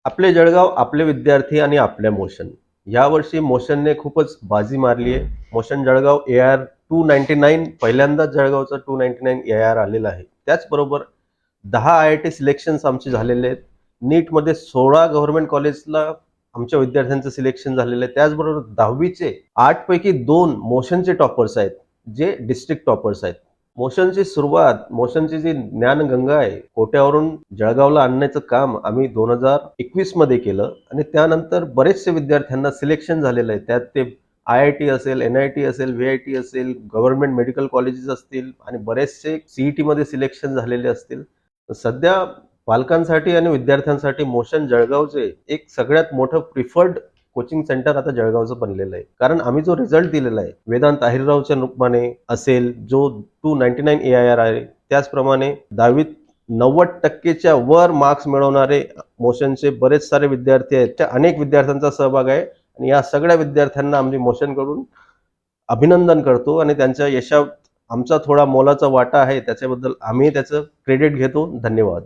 आपले जळगाव, आपले विद्यार्थी आणि आपल्या मोशन. यावर्षी मोशनने खूपच बाजी मारली आहे. मोशन जळगाव AR 299 पहिल्यांदाच जळगावचा 299 AR आलेला आहे. त्याचबरोबर 10 IIT सिलेक्शन्स आमचे झालेले आहेत. नीटमध्ये 16 गव्हर्नमेंट कॉलेजला आमच्या विद्यार्थ्यांचं सिलेक्शन झालेलं आहे. त्याचबरोबर 10वीचे 8 पैकी 2 मोशनचे टॉपर्स आहेत, जे डिस्ट्रिक्ट टॉपर्स आहेत. मोशनची सुरुवात, मोशनची जी ज्ञानगंगा आहे, कोट्यावरून जळगावला आणण्याचं काम आम्ही 2021 मध्ये केलं आणि त्यानंतर बरेचसे विद्यार्थ्यांना सिलेक्शन झालेलं आहे. त्यात ते IIT असेल, NIT असेल, VIT असेल, गव्हर्नमेंट मेडिकल कॉलेजेस असतील आणि बरेचसे CET मध्ये सिलेक्शन झालेले असतील. सध्या पालकांसाठी आणि विद्यार्थ्यांसाठी मोशन जळगावचे एक सगळ्यात मोठं प्रिफर्ड कोचिंग सेंटर आता जळगावचं बनलेलं आहे. कारण आम्ही जो रिझल्ट दिलेला आहे, वेदांत आहिररावच्या रूपाने असेल, जो 299 AIR आहे, त्याचप्रमाणे 10वीत 90% वर मार्क्स मिळवणारे मोशनचे बरेच सारे विद्यार्थी आहेत. त्या अनेक विद्यार्थ्यांचा सहभाग आहे आणि या सगळ्या विद्यार्थ्यांना आम्ही मोशनकडून अभिनंदन करतो आणि त्यांच्या यशात आमचा थोडा मोलाचा वाटा आहे. त्याच्याबद्दल आम्ही त्याचं क्रेडिट घेतो. धन्यवाद.